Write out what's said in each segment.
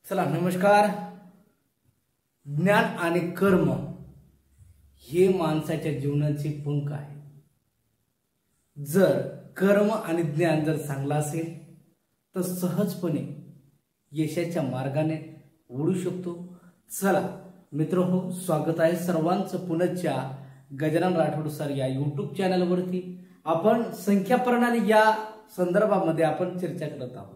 चला नमस्कार। ज्ञान आणि कर्म हे माणसाच्या जीवनाचे पंख आहे। जर कर्म आणि ज्ञान जर चांगला असेल तर सहजपणे यशाच्या मार्गाने ओढू शकतो। चला मित्रहो, स्वागत आहे सर्वांचं पुनश्च गजानन राठोड सर या यूट्यूब चॅनलवरती। आपण संख्या प्रणाली या संदर्भामध्ये आपण चर्चा करत आहोत।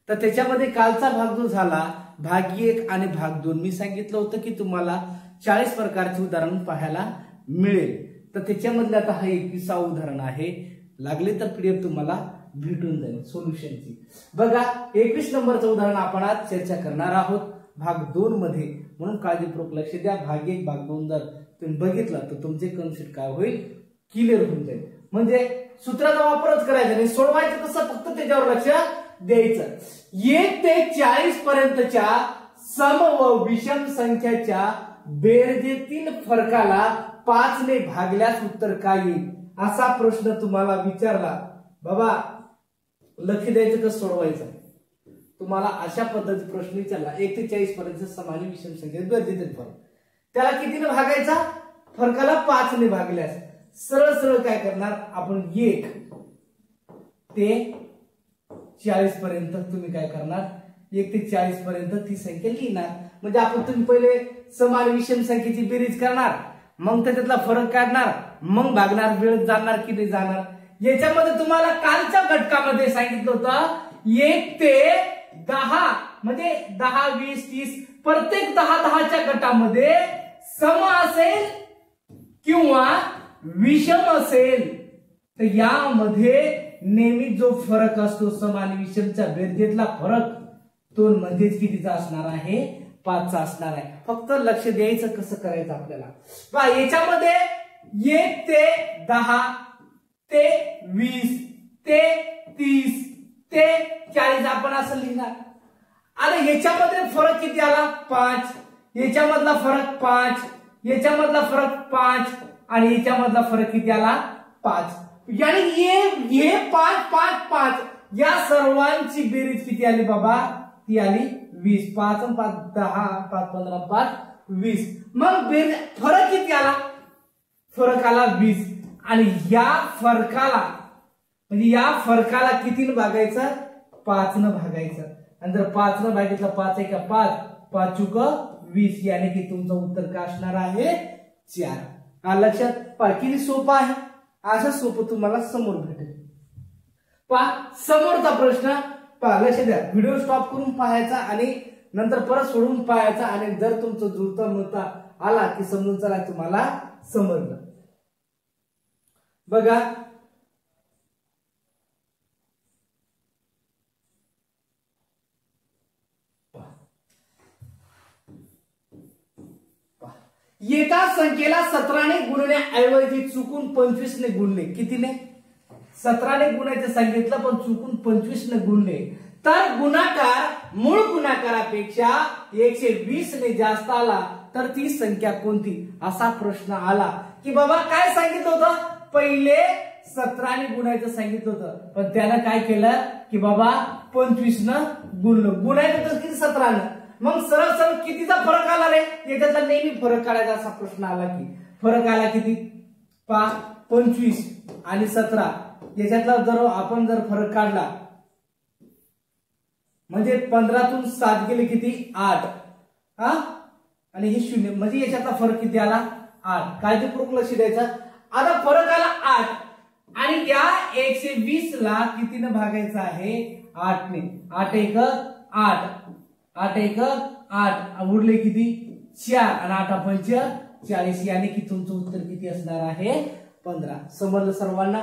तर त्याच्यामध्ये कालचा भाग जो झाला भाग 1 आणि भाग 2 मी सांगितलं होतं की तुम्हाला 40 प्रकारचे उदाहरण पाहायला मिळेल। तर त्याच्यामधलं आता हा 21वा उदाहरण आहे। लागले तर पीडीएफ तुम्हाला भेटून जाईल सोल्युशनची। बघा 21 नंबरचं उदाहरण आपण आज चर्चा करणार आहोत भाग 2 मध्ये, म्हणून काळजीपूर्वक लक्ष द्या। भाग 1 भाग 2 जर तुम्ही बघितला तर तुमचे कन्सेप्ट काय होईल, क्लिअर होऊन जाईल। म्हणजे सूत्राचा वापरच करायचा नाही, सोडवायचं कसं फक्त त्याच्यावर लक्ष द्यायचं। 1 ते 40 पर्यंतच्या सम व विषम संख्याच्या बेरजेतील फरकाला 5 ने भागल्यास उत्तर काय येईल, असा प्रश्न तुम्हाला विचारला। बाबा लक्ष द्यायचं कसं सोडवायचं, तुम्हाला अशा पद्धतीचा प्रश्न विचारला 1 ते 40 पर्यंत सम आणि विषम संख्येचे बेरजेतील फरक, त्याला कितीने भागायचा, फरकाला 5 ने भागल्यास। सरळ सरळ काय करणार आपण, 1 ते 40 पर्यंत तुम्ही काय करणार, 1 ते 40 पर्यंत ती संख्या लिहिणार। म्हणजे आपण तुम्ही पहिले सम आणि विषम संख्येची बेरीज करणार, मग त्याच्यातला फरक काढणार, मग भागणार, वेळ जाणार की नाही जाणार। याच्यामध्ये तुम्हाला कालच्या घटकामध्ये सांगितलं होतं 1 ते 10 म्हणजे 10 20 30 प्रत्येक 10-10च्या गटामध्ये सम असेल किंवा विषम असेल तर यामध्ये नेहमी जो फरक असतो सम आणि विषमच्या बेरजेतला फरक तो म्हणजेच कितीचा असणार आहे, 5 चा असणार आहे। फक्त लक्ष द्यायचं कसं करायचं आपल्याला। पहा याच्यामध्ये 1 ते 10 ते 20 ते 30 ते 40 आपण असं लिहिणार। आणि याच्यामध्ये फरक किती आला, 5, याच्यामधला फरक 5, याच्यामधला फरक 5 आणि याच्यामधला फरक किती आला, 5। यानी ये 5 5 5 या सर्वांची बेरीज किती आली बाबा, ती आली 20। 5 आणि 5 10, 5 15 5 20। मग फरक किती आला, फरक आला 20। आणि या फरकाला म्हणजे या फरकाला कितीने भागायचं, 5 ने भागायचं। आणि जर 5 ने भागितलं 5 1 5 5 चुक 20, यानी की तुमचं उत्तर काय असणार आहे, 4। लक्षात पहा किती सोपं आहे, असं सोपं तुम्हाला समोर भेटेल। पहा समोरचा प्रश्न पहा, लक्ष द्या, व्हिडिओ स्टॉप करून पाहायचा आणि नंतर परत सोडून पाहायचा। आणि जर तुमचं जुळता मुळता आला की समजून चला तुम्हाला समजलं। बघा एका संख्येला 17 ने गुणण्याऐवजी चुकून 25 ने गुणले, कितीने, 17 ने गुणायचं सांगितलं पण चुकून 25 ने गुणले तर गुणाकार मूळ गुणाकारापेक्षा 120 ने जास्त आला तर ती संख्या कोणती, असा प्रश्न आला। की बाबा काय सांगितलं होतं, पहिले 17 ने गुणायचं सांगितलं होतं पण त्यानं काय केलं की बाबा 25 न गुणलं, गुणायचं होतं किती 17 न, मग सरळ सरळ कितीचा फरक आला रे, याच्यातला नेहमी फरक काढायचा असा प्रश्न आला। की फरक आला किती, 25 आणि 17 याच्यातला जर आपण जर फरक काढला म्हणजे 15 तून 7 गेले किती 8, आणि हे 0 म्हणजे याच्यातला फरक किती आला 8। काळजीपूर्वक लक्ष द्यायचं। आता फरक आला 8 आणि या 120 ला कितीने भागायचं आहे, 8 ने। 8 1 8 8 1 8 उरले किती 4 आणि 8 5 40, यानी की तुमचं उत्तर किती असणार आहे, 15। समजलं सर्वांना।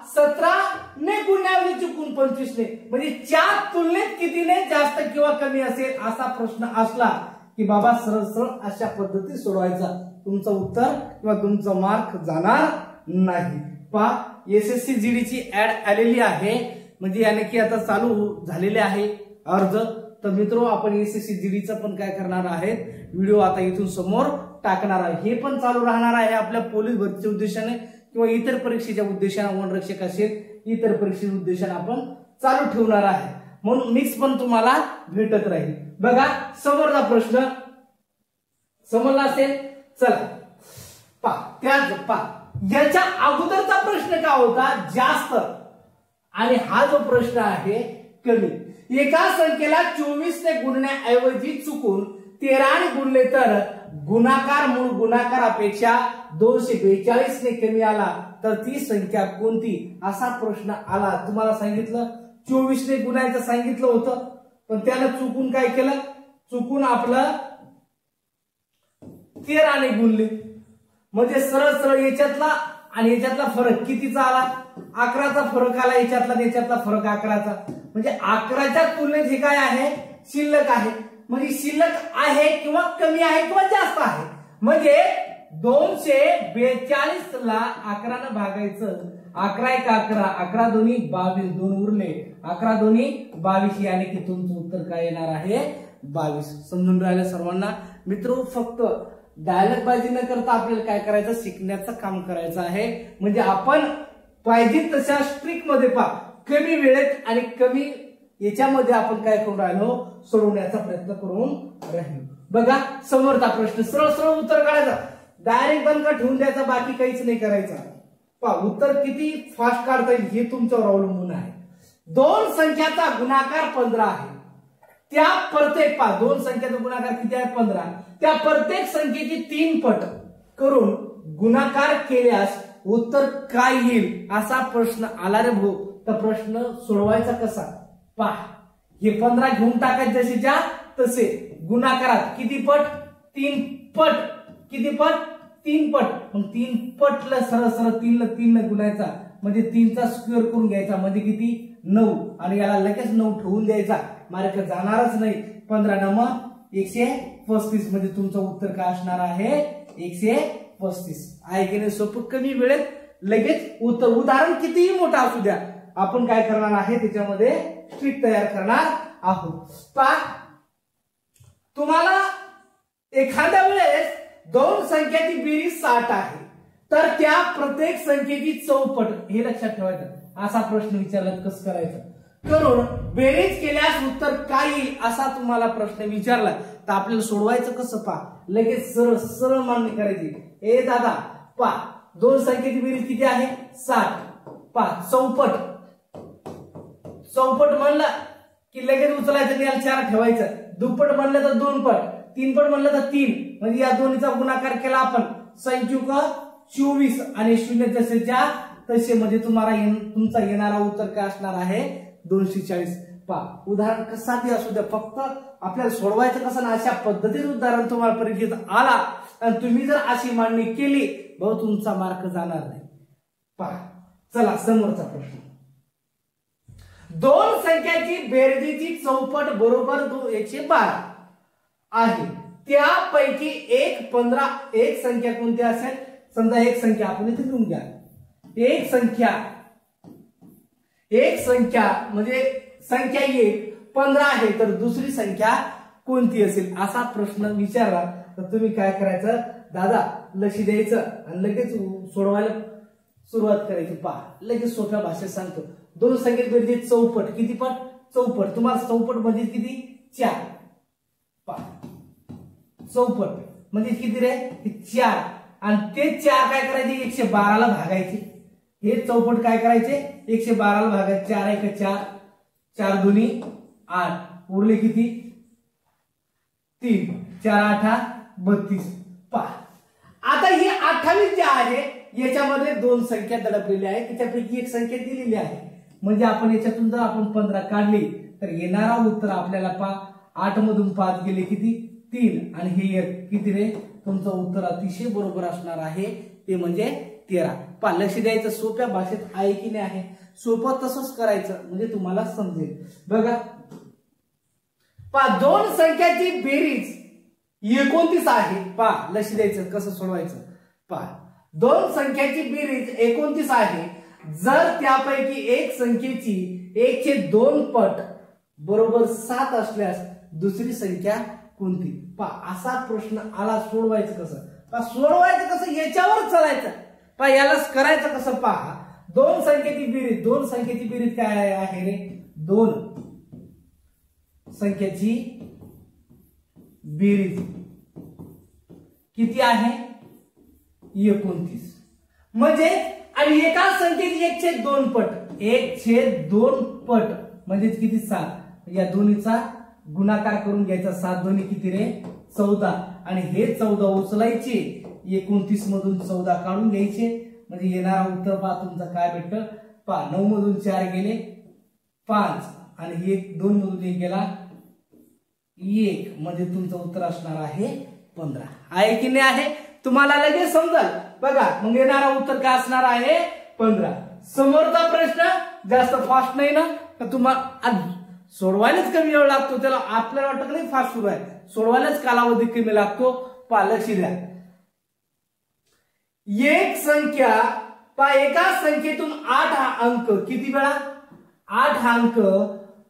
17 ने गुणण्याऐवजी चुकून 25 ने म्हणजे च्या तुलनेत कितीने जास्त किंवा कमी असेल असा प्रश्न असला की बाबा सरळ सरळ अशा पद्धतीने सोडवायचा, तुमचं उत्तर किंवा तुमचा मार्क जाणार नाही। पहा एसएससी जीडी ची ऍड आलेली आहे, म्हणजे याने की आता चालू झालेले आहे अर्ज। तर मित्रो आपण एसएससी जीडीचं पण काय करणार आहेत, व्हिडिओ आता इथून समोर टाकणार आहे। हे पण चालू राहणार आहे आपल्या पोलीस भरतीच्या उद्देशाने किंवा इतर परीक्षेच्या उद्देशाने, वनरक्षक असेल इतर परीक्षेच्या उद्देशाने आपण चालू ठेवणार आहे। म्हणून मिक्स पण तुम्हाला भेटत राहील. बघा समोरचा प्रश्न समजला असेल. चला याच्या अगोदरचा प्रश्न काय होता, जास्त, आणि हा जो प्रश्न आहे कमी. एका संख्येला 24 ने गुणण्याऐवजी चुकून 13 ने गुणले तर गुणाकार मूळ गुणाकारापेक्षा 242 ने कमी आला तर ती संख्या कोणती, असा प्रश्न आला. तुम्हाला सांगितलं 24 ने गुणायचं सांगितलं होतं, पण त्यानं चुकून काय केलं, चुकून आपलं 13 ने गुणले. म्हणजे सरळ सरळ याच्यातला आणि याच्यातला फरक कितीचा आला, 11चा फरक आला. याच्यातला फरक 11चा. म्हणजे 11च्या तुलनेत हे काय आहे, शिल्लक आहे. म्हणजे शिल्लक आहे किंवा कमी आहे किंवा जास्त आहे. म्हणजे 242 ला 11 ने भागायचं. 11 एक 11, 11 दोन्ही 22, 2 उरले, 11 दोन्ही 22, यानी की तुमचं उत्तर काय येणार आहे 22. समजून राहिलं सर्वांना मित्र. फक्त डायलॉग बाजी न करता आपल्याला काय करायचं, शिकण्याचं काम करायचं आहे. म्हणजे आपण पाहिजे तशा स्ट्रिक मध्ये कमी वेळेत आणि कमी याच्यामध्ये आपण काय करून राहिलो, सोडवण्याचा प्रयत्न करून राहिलो. बघा समोरचा प्रश्न, सरळ सरळ उत्तर काढायचं, डायरेक्ट बंद ठेवून द्यायचा, बाकी काहीच नाही करायचं. उत्तर किती फास्ट काढता येईल हे तुमच्यावर अवलंबून आहे. दोन संख्याचा गुणाकार 15 आहे. त्या प्रत्येक दोन संख्येचा गुणाकार किती आहे 15. त्या प्रत्येक संख्येची 3 पट करून गुणाकार केल्यास उत्तर काय येईल, असा प्रश्न आला रे भाऊ. तर प्रश्न सोडवायचा कसा, हे 15 घेऊन टाकायचे जसेच्या तसे. गुणाकारात किती पट, 3 पट. किती पट, 3 पट. मग 3 पटला सरळ सरळ 3 ने गुणायचा, म्हणजे 3चा स्क्वेअर करून घ्यायचा, म्हणजे किती 9. आणि याला लगेच 9 ठेवून द्यायचा, मार्क जाणारच नाही. 15 9 135. म्हणजे तुमचं उत्तर काय असणार आहे 135. आहे की नाही सोपं. कमी वेळेत लगेच उत्तर. उदाहरण कितीही मोठा असू द्या, आपण काय करणार आहे त्याच्यामध्ये स्ट्रिक तयार करणार आहोत. तुम्हाला एखाद्या वेळेस दोन संख्येची बेरीज 60 आहे, तर त्या प्रत्येक संख्येची चौपट, हे लक्षात ठेवायचं. असा प्रश्न विचारला कसं करायचं, करून बेरीज केल्यास उत्तर काय येईल असा तुम्हाला प्रश्न विचारला, तर आपल्याला सोडवायचं कसं लगेच सरळ सरळ मांडणी करायची. ए दादा दोन संख्येची बेरीज किती आहे 60. चौपट. चौपट म्हणलं की लगेच उचलायचं आणि याला 4 ठेवायचं. दुप्पट म्हणलं तर 2 पट, 3 पट म्हणलं तर 3. म्हणजे या दोन्हीचा गुणाकार केला आपण, संख्युक 24 आणि 0 जसेच्या तसे. म्हणजे तुम्हाला तुमचा येणारा उत्तर काय असणार आहे 240. उदाहरण कसा बी असू द्या, फक्त आपल्याला सोडवायचं कसं ना, अशा पद्धतीचं उदाहरण तुम्हाला परिचित आला आणि तुम्ही जर अशी मांडणी केली, भाऊ तुमचा मार्क जाणार नाही. चला समोरचा प्रश्न. दोन संख्याची बेरजेची चौपट बरोबर 112 आहे. त्यापैकी एक 15 एक संख्या कोणती असेल. समजा एक संख्या आपण इथे लिहून घ्या. एक संख्या म्हणजे संख्या 1 15 आहे, तर दुसरी संख्या कोणती असेल असा प्रश्न विचारला, तर तुम्ही काय करायचं दादा, लक्ष द्यायचं आणि लगेच सोडवायला सुरुवात करायची. लगेच सोप्या भाषेत सांगतो. दोन संख्येत बेरजेची चौपट, किती पट चौपट. तुम्हाला चौपट म्हणजे किती 4. चौपट म्हणजे किती रे 4. आणि ते 4 काय करायचे 112 ला भागायचे. हे चौपट काय करायचे 112 ला भागायचे. 4 1 4, 4 2 8, उरले किती 3, 4 8 32. आता ही 28 जे आहे याच्यामध्ये दोन संख्या दडपलेल्या आहेत, त्याच्यापैकी एक संख्या दिलेली आहे. म्हणजे आपण याच्यातून जर आपण 15 काढली तर येणारा उत्तर आपल्याला 8 मधून 5 गेले किती 3, आणि हे किती रे तुमचं उत्तर अतिशय बरोबर असणार आहे, ते म्हणजे 13. लक्ष द्यायचं, सोप्या भाषेत आहे की नाही आहे. सोपं तसंच करायचं म्हणजे तुम्हाला समजेल. बघा दोन संख्याची बेरीज 29 आहे. लक्ष द्यायचं कसं सोडवायचं. दोन संख्याची बेरीज 29 आहे. जर त्यापैकी एक संख्येची 1/2 पट बरोबर 7 असल्यास दुसरी संख्या कोणती. असा प्रश्न आला, सोडवायचं कसं. सोडवायचं कसं याच्यावर चालायचं. यालाच करायचं कसं. दोन संख्येची बेरीज, दोन संख्येची बेरीज काय आहे रे 2. संख्येची बेरीज किती आहे 29 म्हणजे आणि एका संख्येची 1/2 पट 1/2 पट म्हणजे किती 7 या दोन्हीचा गुणाकार करून घ्यायचा 7 दोन्ही किती रे 14 आणि हे 14 उचलायचे 29 मधून 14 काढून घ्यायचे म्हणजे येणारा उत्तर पहा तुमचा काय भेटतं पहा 9 मधून 4 गेले 5 आणि 2 मधून 1 गेला 1 म्हणजे तुमचं उत्तर असणार आहे 15 आहे की नाही आहे तुम्हाला लगेच समजेल बघा मग येणारा उत्तर काय असणार आहे 15 समोरचा प्रश्न जास्त फास्ट नाही ना तर तुम्हाला सोडवायलाच कमी वेळ लागतो त्याला आपल्याला वाटतं नाही फास्ट सुरू आहे सोडवायलाच कालावधी कमी लागतो पहा लक्ष द्या एक संख्या पहा एका संख्येतून 8 हा अंक किती वेळा 8 हा अंक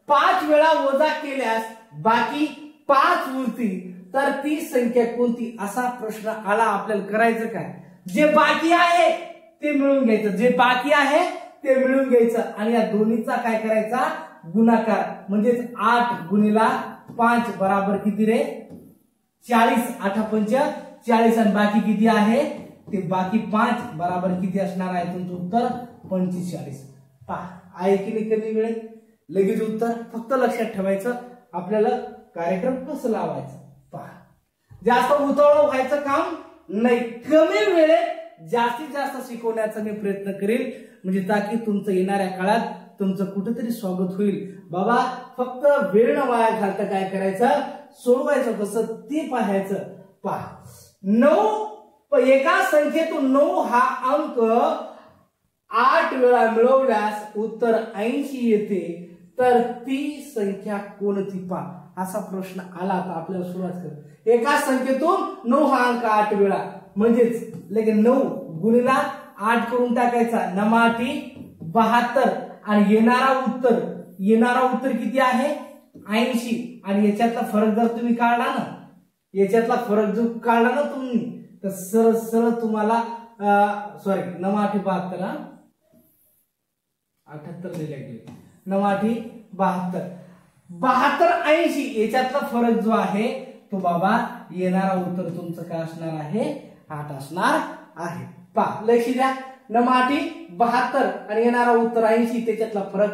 5 वेळा वजा केल्यास बाकी 5 उरतील तर ती संख्या कोणती असा प्रश्न आला आपल्याला करायचं काय जे बाकी आहे ते मिळून घ्यायचं जे बाकी आहे ते मिळून घ्यायचं आणि या दोन्हीचा काय करायचा गुणाकार म्हणजेच 8 गुणिला 5 बराबर किती रे 40 8 पंच 40 आणि बाकी किती आहे ते बाकी 5 बराबर किती असणार आहे तुमचं उत्तर 45 पहा आहे की नाही कमी वेळेत लगेच उत्तर फक्त लक्षात ठेवायचं आपल्याला कार्यक्रम कसं लावायचा पहा जास्त उतावळा व्हायचं काम नाही कमी वेळेत जास्तीत जास्त शिकवण्याचा मी प्रयत्न करेल म्हणजे ताकी तुमचं येणाऱ्या काळात तुमचं कुठेतरी स्वागत होईल बाबा फक्त वेळ न वाया घालता काय करायचं सोडवायचं कसं ते पाहायचं पहा 9 एका संख्येतून 9 हा अंक 8 वेळा मिळवल्यास उत्तर 80 येते तर ती संख्या कोणती पहा असा प्रश्न आला तर आपल्याला सुरुवात कर एका संख्येतून 9 हा अंक 8 वेळा म्हणजेच लगेच 9 गुणिला 8 करून टाकायचा 9 72 आणि येणारा उत्तर किती आहे 80 आणि याच्यातला फरक जर तुम्ही काढला ना याच्यातला फरक जो काढला ना तुम्ही तर सरळ तुम्हाला सॉरी 9 72 78 लिहिले गेले 9 72 80 याच्यातला फरक जो आहे तो बाबा येणारा उत्तर तुमचं काय असणार आहे 8 असणार आहे पहा लक्ष द्या 9 72 आणि येणारा उत्तर 80 त्याच्यातला फरक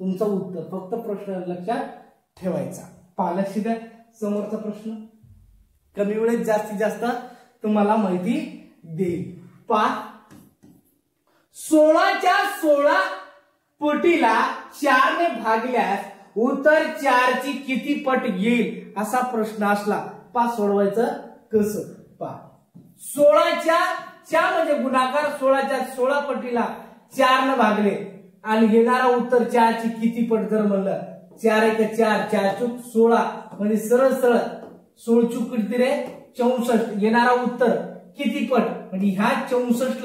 तुमचं उत्तर फक्त प्रश्न लक्षात ठेवायचा पहा लक्ष द्या समोरचा प्रश्न कमी वेळेत जास्तीत जास्त तुम्हाला माहिती देईल पहा 16च्या 16 पटीला 4 ने भागल्यास उत्तर 4 ची किती पट येईल असा प्रश्न असला पहा सोडवायचं कसं पहा 16च्या म्हणजे गुणाकार 16च्या 16 पटीला 4 ने भागले आणि येणारा उत्तर 4 ची किती पट जर म्हणलं 4 1 4 4 चूक 16 म्हणजे सरळ 16 चूक किती रे 64 येणारा उत्तर किती पट म्हणजे ह्या 64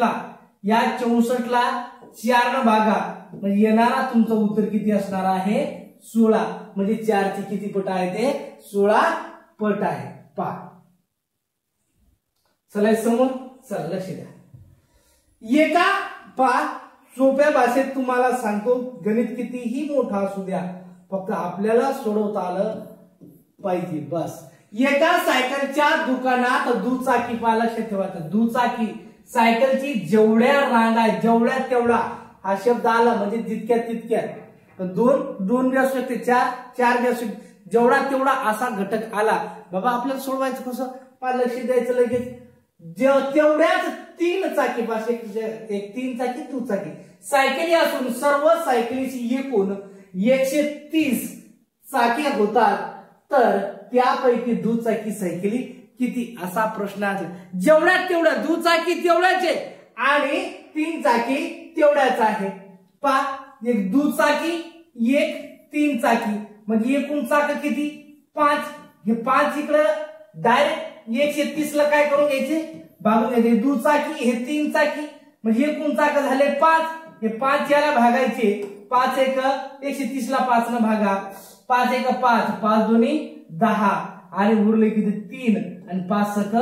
ला 4 ने भागा म्हणजे येणारा तुमचं उत्तर किती असणार आहे 16 म्हणजे 4 ची किती पट आहे ते 16 पट आहे पहा चला समोर चला लक्ष द्या एका पहा सोप्या भाषेत तुम्हाला सांगतो गणित कितीही मोठा असू द्या फक्त आपल्याला सोडवता आलं पाहिजे बस एका सायकलच्या दुकानात दुचाकी पहा लक्षात ठेवायचं दुचाकी सायकलची जेवढ्या रांगा जेवढ्या तेवढा हा शब्द आला म्हणजे जितक्या तितक्या दोन बी असू शकते 4 बी असू शकते जेवढा तेवढा असा घटक आला बाबा आपल्याला सोडवायचं कसं पहा लक्ष द्यायचं लगेच तेवढ्याच 3 चाकी पास एक 3 चाकी दुचाकी सायकली असून सर्व सायकलीची एकूण 130 चाकी होतात तर त्यापैकी दुचाकी सायकली किती असा प्रश्न आहे जेवढ्यात तेवढ्या दुचाकी तेवढ्याचे आणि 3 चाकी तेवढ्याच आहे पहा एक दुचाकी एक 3 चाकी म्हणजे एकूण चाक किती 5 हे 5 इकडे डायरेक्ट 130 ला काय करून घ्यायचे भागून घ्यायचे दुचाकी हे 3 चाकी म्हणजे एकूण चाक झाले 5 हे 5 याला भागायचे 5 1 130 ला 5 न भागा 5 1 5 5 2 10 आणि उरले किती 3 आणि 5 सक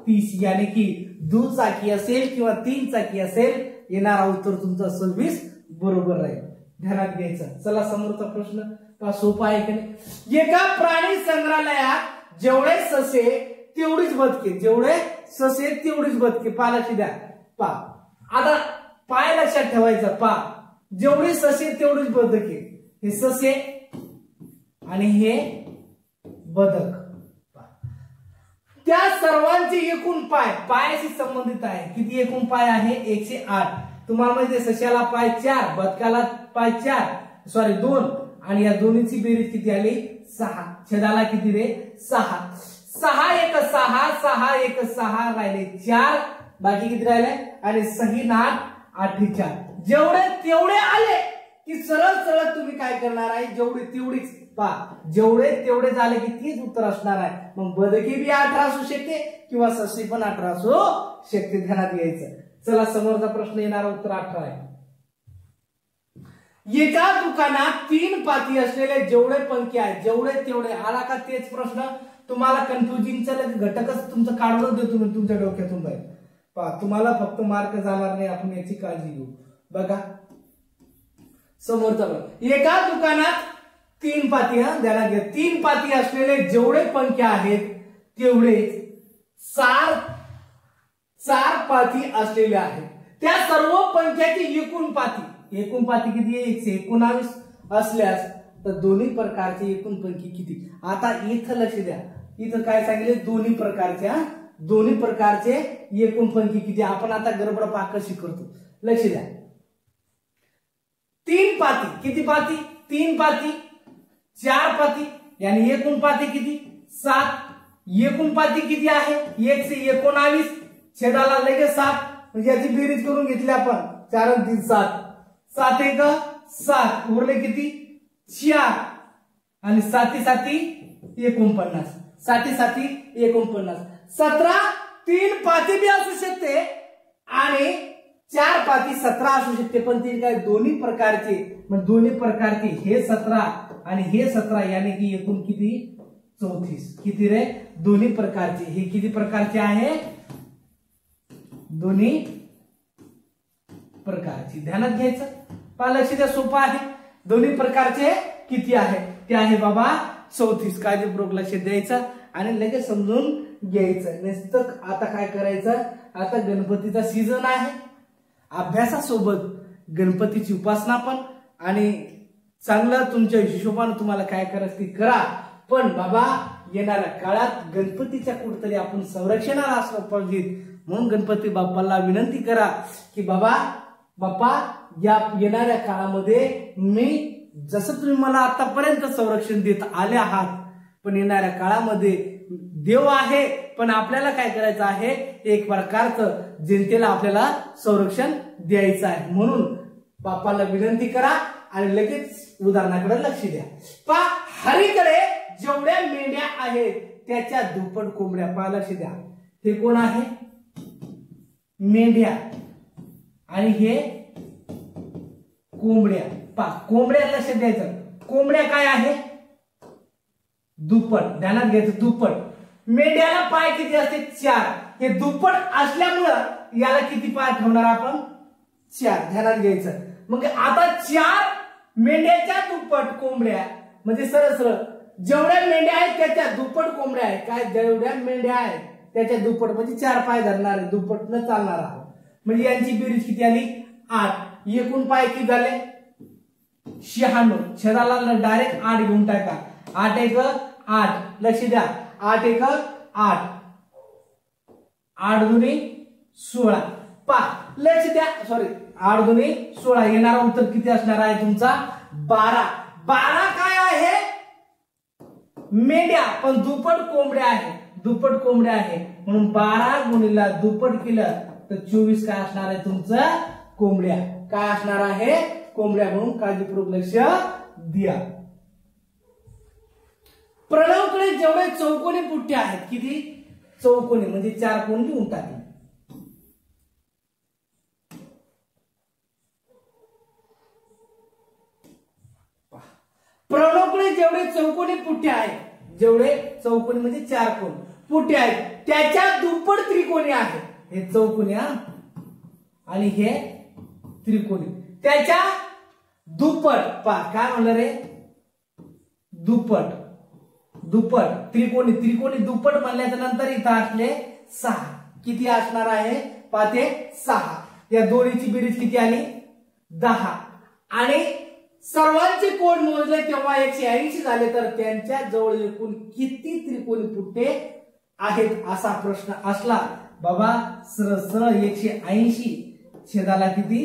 30 यानी की दुचाकी असेल किंवा 3 चाकी असेल येणारा उत्तर तुमचा 26 बरोबर राहील ध्यानात घ्यायचं. चला समोरचा प्रश्न सोपा आहे की नाही. एका प्राणी संग्रहालयात जेवढे ससे तेवढीच बदके, जेवढे ससे तेवढीच बदके. लक्ष द्या. आता पाय लक्षात ठेवायचं. जेवढे ससे तेवढीच बदके. हे ससे आणि हे बदक. त्या सर्वांचे एकूण पाय पायाशी संबंधित आहे. किती एकूण पाय आहे? 108. तुम्हाला माहिती आहे सश्याला पाय 4, बदकाला पाय 4 2 आणि या दोन्हीची बेरीज किती आली? 6. छेदाला किती रे? 6. 6 1 6, 6 1 6 राहिले 4. बाकी किती राहिले? आणि 6 8 8 4. जेवढे तेवढे आले की सरळ सरळ तुम्ही काय करणार आहे? जेवढे तेवढीच जेवढे तेवढे झाले की तीच उत्तर असणार आहे. मग बदके बी 18 असू शकते किंवा ससे पण 18 असू शकते. ध्यानात घ्यायचं. चला समोरचा प्रश्न येणारा उत्तर 18 आहे. एका दुकानात 3 पाती असलेले जेवढे पंखे आहेत जेवढे तेवढे. आला का तेच प्रश्न? तुम्हाला कन्फ्युजिंगचा घटकच तुमचं काढून देतो मी तुमच्या डोक्यातून जाईल. तुम्हाला फक्त मार्क जाणार नाही, आपण याची काळजी घेऊ. बघा समोरचा प्रश्न. एका दुकानात 3 पाती, द्यायला घ्या, 3 पाती असलेले जेवढे पंखे आहेत तेवढे 4 पाती असलेले आहेत. त्या सर्व पंख्याची एकूण पाती किती आहे? 119 असल्यास तर दोन्ही प्रकारचे एकूण पंखे किती? आता इथं लक्ष द्या. इथं काय सांगितले? दोन्ही प्रकारचे एकूण पंखे किती? आपण आता गडबड कशी करतो लक्ष द्या. 3 पाती किती पाती? 3 पाती 4 पाती यानी एकूण पाती किती? 7. एकूण पाती किती आहे? 119. छेदाला लगेच 7. म्हणजे याची बेरीज करून घेतली आपण. 4 आणि 3 7. 7 1 7 उरले किती? 4 आणि 7 7 49. 7 7 49. 17 3 पाती बी असू शकते आणि 4 पाती 17 असू शकते. पण 3 काय? दोन्ही प्रकारचे. मग दोन्ही प्रकारचे हे 17 आणि हे 17 यानी की एकूण किती? 34. किती रे? दोन्ही प्रकारचे. हे किती प्रकारचे आहे? दोन्ही प्रकारचे. ध्यानात घ्यायचं. लक्ष द्या. सोपं आहे. दोन्ही प्रकारचे किती आहे? ते आहे बाबा 34. काळजीपूर्वक लक्ष द्यायचं आणि लगेच समजून घ्यायचं. नुसतं आता काय करायचं? आता गणपतीचा सीझन आहे. अभ्यासासोबत गणपतीची उपासना पण आणि चांगलं तुमच्या हिशोबाने तुम्हाला काय करायचं ते करा. पण बाबा येणाऱ्या काळात गणपतीच्या कुठतरी आपण संरक्षणाला असलं पाहिजे. म्हणून गणपती बाप्पाला विनंती करा की बाप्पा या येणाऱ्या काळामध्ये मी जसं तुम्ही मला आतापर्यंत संरक्षण देत आले आहात पण येणाऱ्या काळामध्ये देव आहे पण आपल्याला काय करायचं आहे? एक प्रकारचं जनतेला आपल्याला संरक्षण द्यायचं आहे. म्हणून बाप्पाला विनंती करा आणि लगेच उदाहरणाकडे लक्ष द्या. हरीकडे जेवढ्या मेंढ्या आहेत त्याच्या दुप्पट कोंबड्या. लक्ष द्या. हे कोण आहे? मेंढ्या आणि हे कोंबड्या. कोंबड्या लक्ष द्यायचं. कोंबड्या काय आहे? दुप्पट. ध्यानात घ्यायचं. दुप्पट. मेंढ्याला पाय किती असते? 4. हे दुप्पट असल्यामुळं याला किती पाय ठेवणार आपण? 4. ध्यानात घ्यायचं. मग आता 4 मेंढ्याच्या दुप्पट कोंबड्या म्हणजे सरळ सरळ जेवढ्या मेंढ्या आहेत त्याच्या दुप्पट कोंबड्या आहेत. काय? जेवढ्या मेंढ्या आहेत त्याच्या दुप्पट म्हणजे 4 पाय धरणार आहे. दुप्पट न चालणार आहोत. म्हणजे यांची बेरीज किती आली? 8. एकूण पाय किती झाले? 96. छेदाला डायरेक्ट 8 घेऊन टाका. 8 1 8. लक्ष द्या. 8 1 8. 8 2 16. लक्ष द्या. 8 2 16. येणारा उत्तर किती असणार आहे तुमचा? 12. 12 काय आहे? मेंढ्या पण दुप्पट कोंबड्या आहे. दुप्पट कोंबड्या आहे म्हणून 12 गुणिला दुप्पट केलं तर 24 काय असणार आहे तुमचं? कोंबड्या. काय असणार आहे? कोंबड्या. म्हणून काळजीपूर्वक लक्ष द्या. प्रणवकडे जेवढे चौकोनी पुट्टे आहेत किती? चौकोनी म्हणजे 4 कोण लिहून टाकले. प्रणवकडे जेवढे चौकोनी पुट्टे आहेत जेवढे चौकोनी म्हणजे 4 कोण पुट्टे आहेत त्याच्या दुप्पट त्रिकोणी आहे. हे चौकोनी आणि हे त्रिकोणी. त्याच्या दुप्पट पा काय म्हणलं रे, दुप्पट दुप्पट त्रिकोणी त्रिकोणी दुप्पट म्हणल्याच्या नंतर इथं असले 6 किती असणार आहे पाते 6 या दोन्हीची बेरीज किती आली 10 आणि सर्वांचे कोण मोजले तेव्हा 180 झाले तर त्यांच्या जवळ एकूण किती त्रिकोणी पुट्टे आहेत असा प्रश्न असला बाबा सरळ सरळ 180 छेदाला किती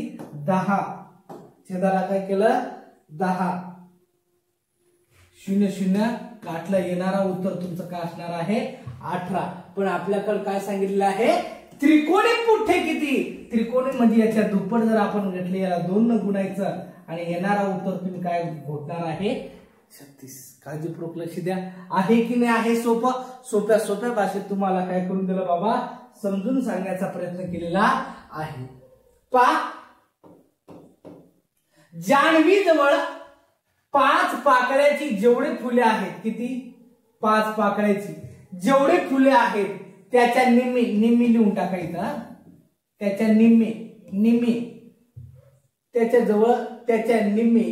10 छेदाला काय केलं 10 0 0 काटला येणारा उत्तर तुमचं काय असणार आहे 18 पण आपल्याकडे काय सांगितलेलं आहे त्रिकोणी पुठ्ठे किती त्रिकोणी म्हणजे याच्या दुप्पट जर आपण घेतले याला 2 न गुणायचं आणि येणारा उत्तर तुम्ही काय घोटणार आहे 36 काळजीपूर्वक लक्ष द्या आहे की नाही आहे सोपं सोप्या सोप्या भाषेत तुम्हाला काय करून दिलं बाबा समजून सांगण्याचा प्रयत्न केलेला आहे पा जान्हवी जवळ 5 पाकळ्याची जेवढे फुले आहेत किती 5 पाकळ्याची जेवढे फुले आहेत त्याच्या निम्मी निम्मी लिहून टाकायचं त्याच्या निम्मी निम्मी त्याच्या जवळ त्याच्या निम्मी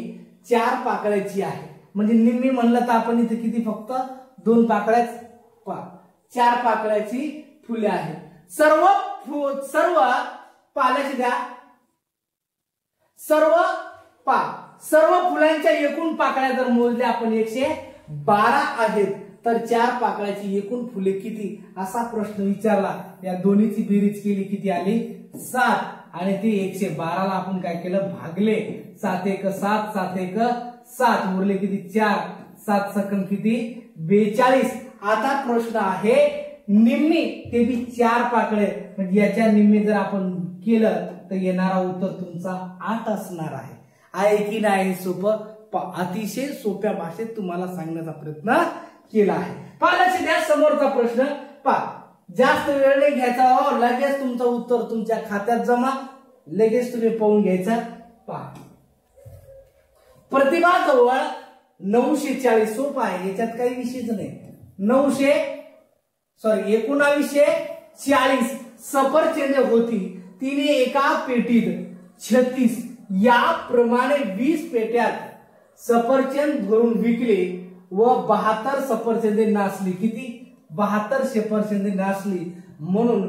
4 पाकळ्याची आहे म्हणजे निम्मी म्हणलं तर आपण इथे किती फक्त 2 पाकळ्याच 4 पाकळ्याची फुले आहेत सर्व पाल्याची द्या सर्व फुलांच्या एकूण पाकळ्या जर मोजल्या आपण 112 आहेत तर 4 पाकळ्याची एकूण फुले किती असा प्रश्न विचारला या दोन्हीची बेरीज केली किती आली 7 आणि ते 112 ला आपण काय केलं भागले 7 1 7 7 1 7 उरले किती 4 7 सकम किती 42 आता प्रश्न आहे निम्मी ते बी 4 पाकळे म्हणजे याच्या निम्मी जर आपण केलं तर येणारा उत्तर तुमचा 8 असणार आहे की नाही सोपं अतिशय सोप्या भाषेत तुम्हाला सांगण्याचा प्रयत्न केला आहे पालक द्या समोरचा प्रश्न जास्त वेळ नाही घ्यायचा लगेच तुमचं उत्तर तुमच्या खात्यात जमा लगेच तुम्ही पाहून घ्यायचा प्रतिभा जवळ 940 सोपा आहे याच्यात काही विषयच नाही 1940 सफरचंद होती तिने एका पेटीत 36 याप्रमाणे 20 पेट्यात सफरचंद भरून विकले व 72 सफरचंदे नासली किती 72 सफरचंदे नासली म्हणून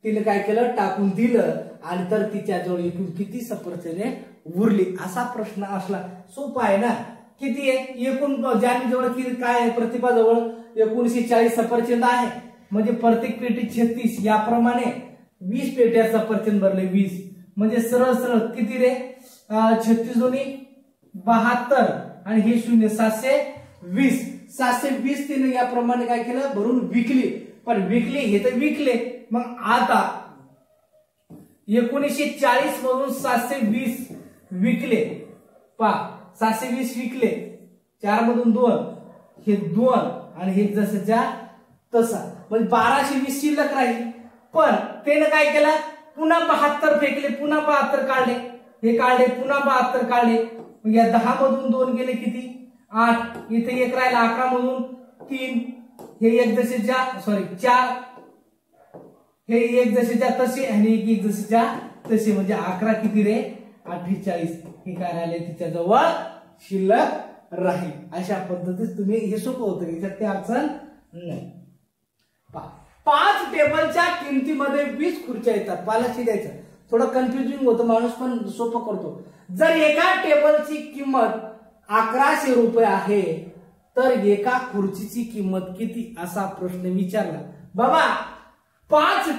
तिने काय केलं टाकून दिलं आणि तर तिच्याजवळ एकूण किती सफरचंदे उरली असा प्रश्न असला सोपा आहे ना किती आहे एकूण ज्यांच्याजवळ किती काय आहे प्रतिभाजवळ 1940 सफरचंद आहे म्हणजे प्रत्येक पेटीत 36 याप्रमाणे 20 पेट्या सफरचंद भरले 20 म्हणजे सरळ सरळ किती रे 36 दोन्ही 72 आणि हे 0 720 720 तिने याप्रमाणे काय केलं भरून विकली पण विकली हे तर विकले मग आता 1940 मधून 720 विकले 720 विकले 4 मधून 2 हे 2 आणि हे जसंच्या तसा म्हणजे 1220 शिल्लक राहील पण त्याने काय केलं पुन्हा 72 फेकले पुन्हा 72 काढले हे काढले पुन्हा 72 काढले या 10 मधून 2 गेले किती 8 इथे 1 राहिला 11 मधून 3 हे 1 जसेच्या 4 हे 1 जसेच्या तसे आणि 1 जसेच्या तसे म्हणजे 11 किती रे 48 हे काय राहिले तिच्याजवळ शिल्लक राहील अशा पद्धतीत तुम्ही हे सोपं होतं याच्यात ते अडचण नाही 5 टेबलच्या किमतीमध्ये 20 खुर्च्या येतात पालक द्यायचं थोडं कन्फ्युजिंग होतं माणूस पण सोपं करतो जर एका टेबलची किंमत 1100 रुपये आहे तर एका खुर्चीची किंमत किती असा प्रश्न विचारला बाबा 5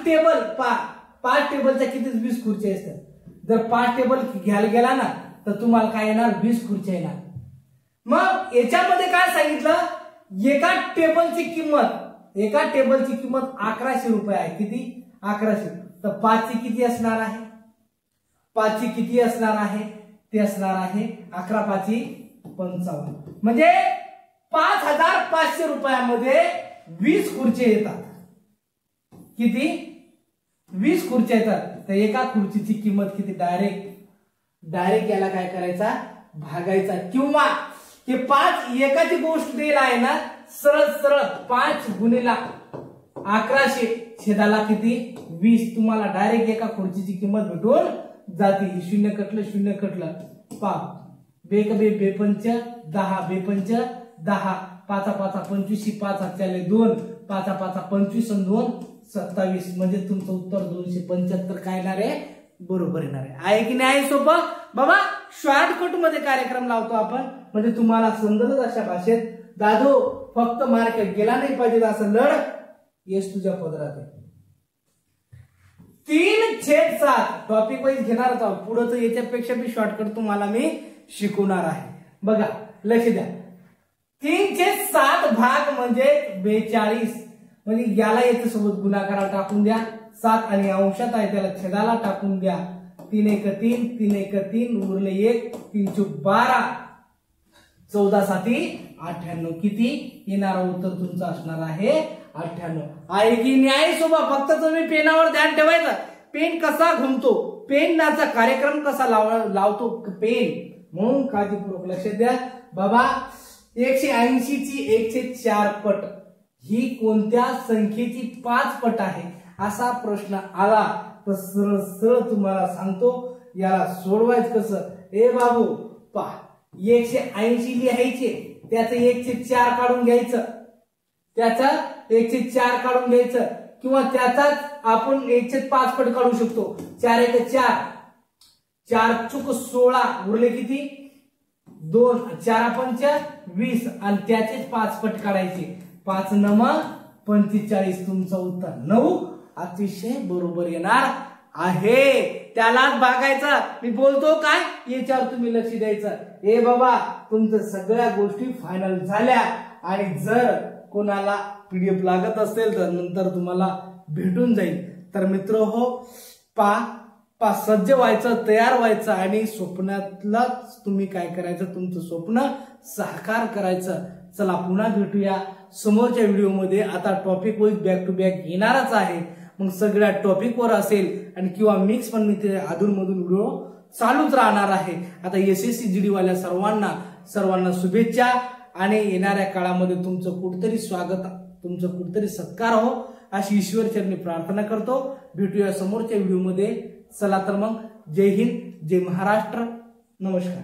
टेबलच्या किती 20 खुर्च्या असतात जर 5 टेबल घ्यायला गेला ना तर तुम्हाला काय येणार 20 खुर्च्या येणार मग याच्यामध्ये काय सांगितलं एका टेबलची किंमत 1100 रुपये आहे किती 1100 तर 5 ची किती असणार आहे 5 ची किती असणार आहे ते असणार आहे 11 5 55 म्हणजे 5500 रुपयामध्ये 20 खुर्च्या येतात किती 20 खुर्च्या येतात तर एका खुर्चीची किंमत किती डायरेक्ट याला काय करायचा भागायचा किंवा हे 5 एकाची गोष्ट दिला आहे ना सरळ सरळ 5 गुणिले 1100 छेदाला किती 20 तुम्हाला डायरेक्ट एका खुर्चीची किंमत भेटून जाते 0 कटलं 0 कटलं 5 बेक बे बेपंच 10, बेपंच 10, 5 5 25, 5 हातच्याले 2, 5 5 25 आणि 2 27, म्हणजे तुमचं उत्तर 275 काय येणार आहे, बरोबर येणार आहे की नाही. सोपं बाबा, शॉर्टकट मध्ये कार्यक्रम लावतो आपण, म्हणजे तुम्हाला समजलंच अशा भाषेत. दादू फक्त मार्क गेला नाही पाहिजे असं लढ, येस तुझ्या पदरात आहे. 3/7 टॉपिक वाईज घेणारच आहोत पुढे, तर याच्यापेक्षा बी शॉर्टकट तुम्हाला मी शिकवणार आहे. बघा लक्ष द्या, 3/7 भाग म्हणजे 42, म्हणजे याला याच्या सोबत गुणाकाराला टाकून द्या 7 आणि अंशात आहे त्याला छेदाला टाकून द्या. 3 1 3, 3 1 3, उरले 1, 3 चूक 12, 14 7 98. किती येणारं उत्तर तुमचं असणार आहे 98. आहे की न्याय सोबा. फक्त तुम्ही पेनावर ध्यान ठेवायचं, पेन कसा घुमतो, पेनचा कार्यक्रम कसा लावतो पेन, म्हणून काळजीपूर्वक लक्ष द्या. बाबा 180 ची 104 पट ही कोणत्या संख्येची 5 पट आहे, असा प्रश्न आला तर सरळ सरळ तुम्हाला सांगतो याला सोडवायचं कसं. ए बाबू पहा, 180 लिहायचे, त्याचं 104 काढून घ्यायचं, त्याचा 104 काढून घ्यायचं, किंवा त्याचाच आपण 105 पट काढू शकतो. 4 1 4, 4 चूक 16, उरले किती 2, 4 5 20 आणि त्याचेच 5 पट काढायचे. 5 9 45, तुमचं उत्तर 9 अतिशय बरोबर येणार आहे. त्यालाच भागायचं. मी बोलतो काय याच्यावर तुम्ही लक्ष द्यायचं. ए बाबा तुमचं सगळ्या गोष्टी फायनल झाल्या, आणि जर कोणाला पीडीएफ लागत असेल तर नंतर तुम्हाला भेटून जाईल. तर मित्र हो, सज्ज व्हायचं, तयार व्हायचं, आणि स्वप्नातलंच तुम्ही काय करायचं, तुमचं स्वप्न साकार करायचं. चला पुन्हा भेटूया समोरच्या व्हिडिओमध्ये. आता topic wise back to back येणारच आहे, मग सगळ्या टॉपिकवर असेल, आणि किंवा मिक्स पण मी ते अधूनमधून व्हिडिओ चालूच राहणार आहे. आता SSC GD वाल्या सर्वांना शुभेच्छा, आणि येणाऱ्या काळामध्ये तुमचं कुठतरी स्वागत, तुमचं कुठतरी सत्कार हो, अशी ईश्वरचरणी प्रार्थना करतो. भेटूया समोरच्या व्हिडिओमध्ये. चला तर मग, जय हिंद, जय महाराष्ट्र, नमस्कार.